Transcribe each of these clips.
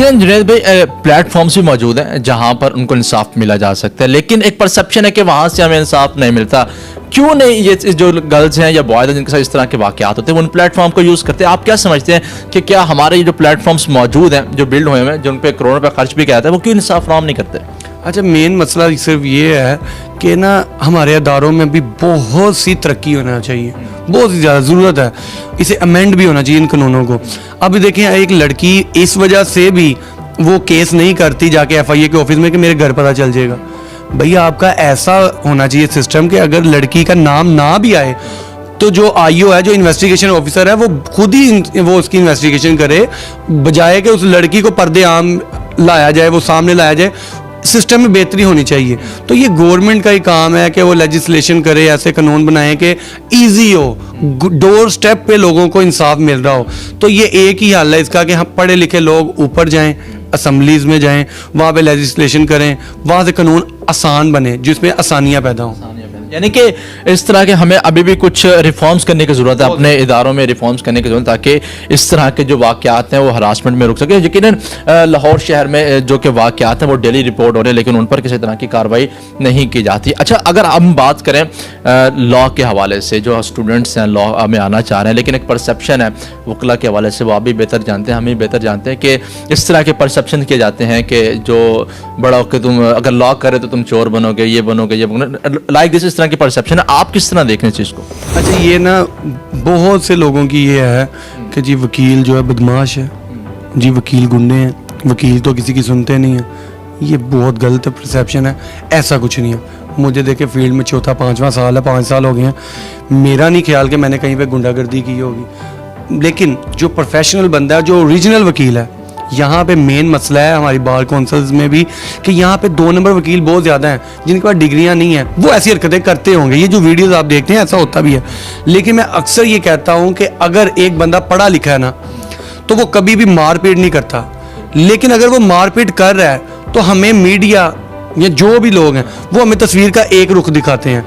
यकीन जुनैद भाई प्लेटफॉर्म्स भी मौजूद हैं जहां पर उनको इंसाफ मिला जा सकता है, लेकिन एक परसेप्शन है कि वहां से हमें इंसाफ नहीं मिलता। क्यों नहीं ये जो गर्ल्स हैं या बॉयज हैं जिनके साथ इस तरह के वाकयात होते हैं वो उन प्लेटफॉर्म को यूज़ करते हैं? आप क्या समझते हैं कि क्या हमारे ये जो प्लेटफॉर्म्स मौजूद हैं जो बिल्ड हुए हैं, जो उन पर करोड़ों रुपये खर्च भी किया जाता है, वो क्यों इंसाफ फराहम नहीं करते? अच्छा, मेन मसला सिर्फ ये है कि ना हमारे अदारों में भी बहुत सी तरक्की होना चाहिए, बहुत ही ज़्यादा ज़रूरत है। इसे अमेंड भी होना चाहिए इन कानूनों को। अभी देखें, एक लड़की इस वजह से भी वो केस नहीं करती जाके FIA के ऑफिस में कि मेरे घर पता चल जाएगा। भैया आपका ऐसा होना चाहिए सिस्टम कि अगर लड़की का नाम ना भी आए तो जो IO है, जो इन्वेस्टिगेशन ऑफिसर है, वो खुद ही वो उसकी इन्वेस्टिगेशन करे, बजाय कि उस लड़की को पर्दे आम लाया जाए, वो सामने लाया जाए। सिस्टम में बेहतरी होनी चाहिए। तो ये गवर्नमेंट का ही काम है कि वो लेजिस्लेशन करे, ऐसे कानून बनाए कि इजी हो, डोर स्टेप पे लोगों को इंसाफ मिल रहा हो। तो ये एक ही हल है इसका कि हम पढ़े लिखे लोग ऊपर जाएं, असम्बलीज में जाएं, वहाँ पे लेजिस्लेशन करें, वहाँ से कानून आसान बने जिसमें आसानियाँ पैदा हों। यानी कि इस तरह के हमें अभी भी कुछ रिफॉर्म्स करने की ज़रूरत है, अपने इदारों में रिफॉर्म्स करने की ज़रूरत है ताकि इस तरह के जो वाक़यात हैं वो हरासमेंट में रुक सके। यकीनन लाहौर शहर में जो कि वाक़यात हैं वो डेली रिपोर्ट हो रहे हैं, लेकिन उन पर किसी तरह की कार्रवाई नहीं की जाती। अच्छा, अगर हम बात करें लॉ के हवाले से, जो स्टूडेंट्स हैं लॉ में आना चाह रहे हैं, लेकिन एक परसेप्शन है वकला के हवाले से, वो आप भी बेहतर जानते हैं, हम भी बेहतर जानते हैं कि इस तरह के परसेप्शन किए जाते हैं कि जो बड़ा हो के तुम अगर लॉ करे तो तुम चोर बनोगे, ये बनोगे, लाइक दिस, इस तरह की परसेप्शन है। आप किस तरह देख रहे हैं चीज़ को? अच्छा, ये ना बहुत से लोगों की ये है कि जी वकील जो है बदमाश है, जी वकील गुंडे हैं, वकील तो किसी की सुनते नहीं हैं। ये बहुत गलत परसेप्शन है, ऐसा कुछ नहीं है। मुझे देखे फील्ड में चौथा 5वां साल है, 5 साल हो गए हैं, मेरा नहीं ख्याल कि मैंने कहीं पे गुंडागर्दी की होगी। लेकिन जो प्रोफेशनल बंदा है, जो ओरिजिनल वकील है, यहाँ पे मेन मसला है हमारी बार काउंसिल्स में भी कि यहाँ पे 2 नंबर वकील बहुत ज़्यादा हैं जिनके पास डिग्रियाँ नहीं हैं, वो ऐसी हरकतें करते होंगे। ये जो वीडियोस आप देखते हैं ऐसा होता भी है। लेकिन मैं अक्सर ये कहता हूँ कि अगर एक बंदा पढ़ा लिखा है ना तो वो कभी भी मारपीट नहीं करता। लेकिन अगर वो मारपीट कर रहा है तो हमें मीडिया या जो भी लोग हैं वो हमें तस्वीर का एक रुख दिखाते हैं।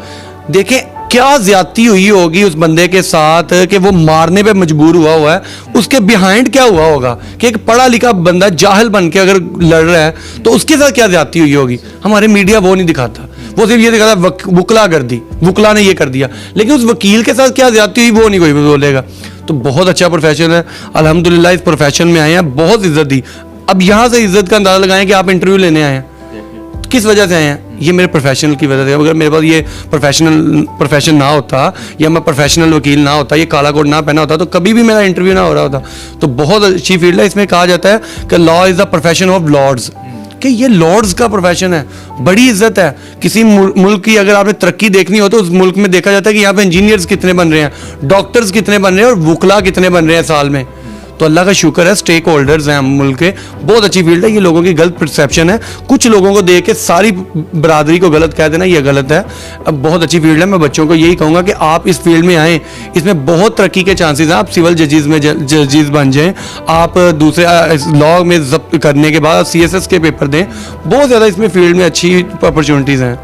देखें क्या ज्यादती हुई होगी उस बंदे के साथ कि वो मारने पे मजबूर हुआ है, उसके बिहाइंड क्या हुआ होगा कि एक पढ़ा लिखा बंदा जाहिल बन के अगर लड़ रहा है तो उसके साथ क्या ज्यादती हुई होगी। हमारे मीडिया वो नहीं दिखाता, वो सिर्फ ये दिखाता वकला कर दी, वकला ने ये कर दिया, लेकिन उस वकील के साथ क्या ज्यादती हुई वो नहीं कोई बोलेगा। तो बहुत अच्छा प्रोफेशन है, अल्हम्दुलिल्लाह इस प्रोफेशन में आए हैं, बहुत इज्जत दी। अब यहाँ से इज्जत का अंदाजा लगाएं कि आप इंटरव्यू लेने आए हैं, किस वजह से आए हैं? ये मेरे प्रोफेशनल की वजह से। अगर मेरे पास ये प्रोफेशन ना होता या मैं प्रोफेशनल वकील ना होता, ये काला कोट ना पहना होता, तो कभी भी मेरा इंटरव्यू ना हो रहा होता। तो बहुत अच्छी फील्ड है। इसमें कहा जाता है कि law is the profession of lords, कि ये लॉर्ड्स का प्रोफेशन है, बड़ी इज्जत है। किसी मुल्क की अगर आपने तरक्की देखनी हो तो उस मुल्क में देखा जाता है कि यहाँ पे इंजीनियर्स कितने बन रहे हैं, डॉक्टर्स कितने बन रहे हैं और वकला कितने बन रहे हैं साल में। तो अल्लाह का शुक्र है, स्टेक होल्डर्स हैं मुल्क के, बहुत अच्छी फील्ड है। ये लोगों की गलत परसेप्शन है, कुछ लोगों को देख के सारी बरादरी को गलत कह देना, ये गलत है। अब बहुत अच्छी फील्ड है, मैं बच्चों को यही कहूँगा कि आप इस फील्ड में आएँ, इसमें बहुत तरक्की के चांसेस हैं। आप सिविल जजेस में जजेस बन जाएँ, आप दूसरे लॉ में जब्त करने के बाद CSS के पेपर दें, बहुत ज़्यादा इसमें फील्ड में अच्छी अपॉर्चुनिटीज़ हैं।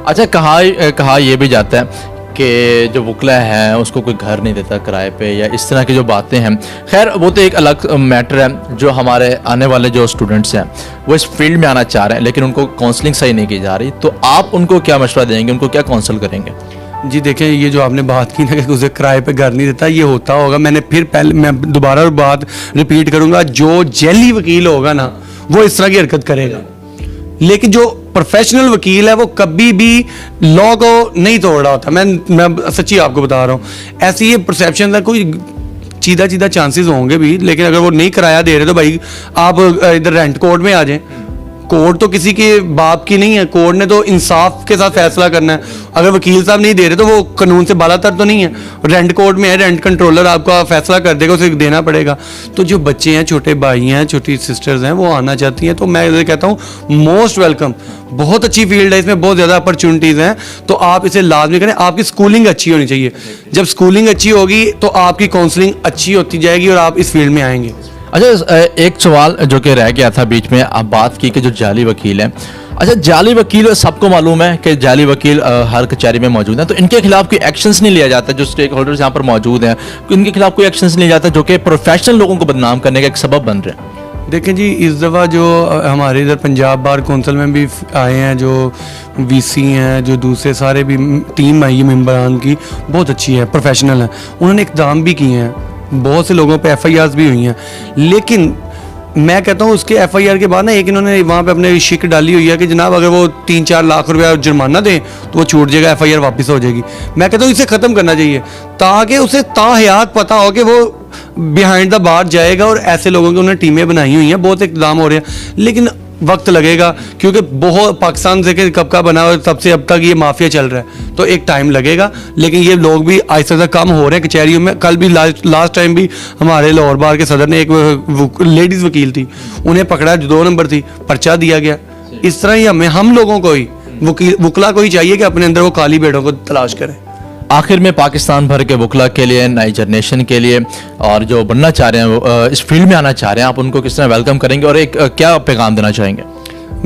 अच्छा, कहा ये भी जाता है कि जो वकला है उसको कोई घर नहीं देता किराए पे, या इस तरह की जो बातें हैं। खैर वो तो एक अलग मैटर है। जो हमारे आने वाले जो स्टूडेंट्स हैं वो इस फील्ड में आना चाह रहे हैं लेकिन उनको काउंसलिंग सही नहीं की जा रही, तो आप उनको क्या मशवरा देंगे, उनको क्या काउंसल करेंगे? जी देखिए, ये जो आपने बात की ना कि उसे किराए पे घर नहीं देता, ये होता होगा। मैं दोबारा बात रिपीट करूँगा, जो जेली वकील होगा ना वो इस तरह की हरकत करेगा, लेकिन जो प्रोफेशनल वकील है वो कभी भी लॉ को नहीं तोड़ रहा होता। मैं सच्ची आपको बता रहा हूँ। ऐसी ये परसेप्शन है, कोई सीधा चांसेस होंगे भी, लेकिन अगर वो नहीं किराया दे रहे तो भाई आप इधर रेंट कोर्ट में आ जाएं। कोर्ट तो किसी के बाप की नहीं है, कोर्ट ने तो इंसाफ के साथ फैसला करना है। अगर वकील साहब नहीं दे रहे तो वो कानून से बालातर तो नहीं है। रेंट कोर्ट में है, रेंट कंट्रोलर आपका फैसला कर देगा, उसे देना पड़ेगा। तो जो बच्चे हैं, छोटे भाई हैं, छोटी सिस्टर्स हैं, वो आना चाहती हैं, तो मैं ये कहता हूँ मोस्ट वेलकम। बहुत अच्छी फील्ड है, इसमें बहुत ज़्यादा अपॉर्चुनिटीज़ हैं, तो आप इसे लाजमी करें। आपकी स्कूलिंग अच्छी होनी चाहिए, जब स्कूलिंग अच्छी होगी तो आपकी काउंसलिंग अच्छी होती जाएगी और आप इस फील्ड में आएंगे। अच्छा, एक सवाल जो कि रह गया था बीच में, आप बात की कि जो जाली वकील हैं। अच्छा, जाली वकील सबको मालूम है कि जाली वकील हर कचहरी में मौजूद हैं, तो इनके खिलाफ कोई एक्शंस नहीं लिया जाता? जो स्टेक होल्डर्स यहाँ पर मौजूद हैं, इनके खिलाफ कोई एक्शंस नहीं लिया जाता जो कि प्रोफेशनल लोगों को बदनाम करने का एक सबब बन रहे हैं? देखें जी, इस दफ़ा जो हमारे इधर पंजाब बार कौंसिल में भी आए हैं, जो वीसी हैं, जो दूसरे सारे भी टीम आई है मेंबरान की, बहुत अच्छी है, प्रोफेशनल है, उन्होंने इक़दाम भी किए हैं, बहुत से लोगों पे FIRs भी हुई हैं। लेकिन मैं कहता हूँ उसके FIR के बाद ना एक इन्होंने वहाँ पे अपने शिक डाली हुई है कि जनाब अगर वो 3-4 लाख रुपया जुर्माना दें तो वो छूट जाएगा, FIR वापस हो जाएगी। मैं कहता हूँ इसे ख़त्म करना चाहिए ताकि उसे ताहयात पता हो कि वो बिहाइंड द बार जाएगा, और ऐसे लोगों की उन्होंने टीमें बनाई हुई हैं, बहुत इक़दाम हो रहे हैं, लेकिन वक्त लगेगा क्योंकि बहुत पाकिस्तान से कब का बना हुआ तब से अब तक ये माफिया चल रहा है, तो एक टाइम लगेगा। लेकिन ये लोग भी आहिस्ता आहिस्ता कम हो रहे हैं कचहरियों में। कल भी लास्ट टाइम भी हमारे लाहौर बार के सदर ने, एक लेडीज़ वकील थी, उन्हें पकड़ा, जो 2 नंबर थी, पर्चा दिया गया। इस तरह ही हम लोगों को ही वकला को ही चाहिए कि अपने अंदर वो काली भेड़ों को तलाश करें। आखिर में पाकिस्तान भर के वकला के लिए, नई जनरेशन के लिए, और जो बनना चाह रहे हैं, इस फील्ड में आना चाह रहे हैं, आप उनको किस तरह वेलकम करेंगे और एक क्या पैगाम देना चाहेंगे?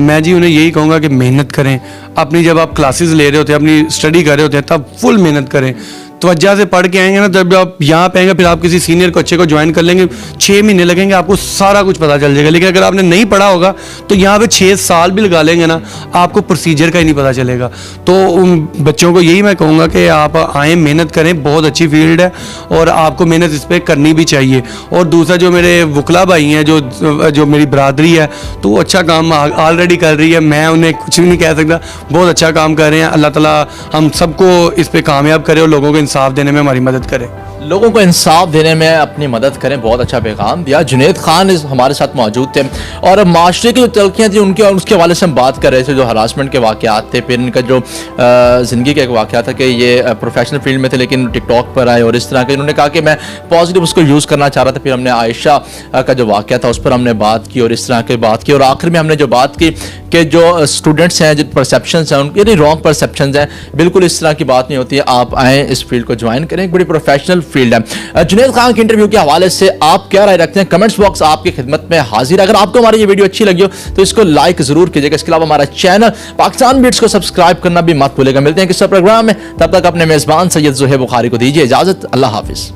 मैं जी उन्हें यही कहूँगा कि मेहनत करें अपनी, जब आप क्लासेस ले रहे होते हैं, अपनी स्टडी कर रहे होते हैं, तब फुल मेहनत करें, तवज्जो से पढ़ के आएंगे ना, जब आप यहाँ पे आएंगे फिर आप किसी सीनियर को अच्छे को ज्वाइन कर लेंगे, 6 महीने लगेंगे, आपको सारा कुछ पता चल जाएगा। लेकिन अगर आपने नहीं पढ़ा होगा तो यहाँ पे 6 साल भी लगा लेंगे ना, आपको प्रोसीजर का ही नहीं पता चलेगा। तो उन बच्चों को यही मैं कहूँगा कि आप आएँ, मेहनत करें, बहुत अच्छी फील्ड है और आपको मेहनत इस पर करनी भी चाहिए। और दूसरा जो मेरे वकला भाई हैं, जो मेरी बरादरी है, तो वो अच्छा काम ऑलरेडी कर रही है, मैं उन्हें कुछ भी नहीं कह सकता, बहुत अच्छा काम कर रहे हैं। अल्लाह ताला हम सबको इस पर कामयाब करे और लोगों को इंसाफ देने में हमारी मदद करे। लोगों को इंसाफ देने में अपनी मदद करें, बहुत अच्छा पैगाम दिया। जुनैद खान हमारे साथ मौजूद थे और माशरे की जो तलखियाँ थी उनके और उसके हवाले से हम बात कर रहे थे, जो हरासमेंट के वाक़यात थे, फिर इनका जो ज़िंदगी का एक वाक़या था कि ये प्रोफेशनल फील्ड में थे लेकिन टिकटॉक पर आए और इस तरह के इन्होंने कहा कि मैं पॉजिटिव उसको यूज़ करना चाह रहा था। फिर हमने आयशा का जो वाक़या था उस पर हमने बात की और इस तरह की बात की, और आखिर में हमने जो बात की कि जो स्टूडेंट्स हैं, जो परसेप्शंस हैं उनके रॉन्ग परसेप्शंस हैं, बिल्कुल इस तरह की बात नहीं होती है। आप आएँ, इस फील्ड को ज्वाइन करें, एक बड़ी प्रोफेशनल फील्ड है। जुनैद खान के इंटरव्यू के हवाले से आप क्या राय रखते हैं? कमेंट्स बॉक्स आपकी खिदमत में हाजिर है। अगर आपको हमारी ये वीडियो अच्छी लगी हो तो इसको लाइक जरूर कीजिएगा। इसके अलावा हमारा चैनल पाकिस्तान बीट्स को सब्सक्राइब करना भी मत भूलिएगा। मिलते हैं किसी प्रोग्राम में, तब तक अपने मेजबान सैयद ज़ोहे बुखारी को दीजिए इजाजत। अल्लाह हाफिज।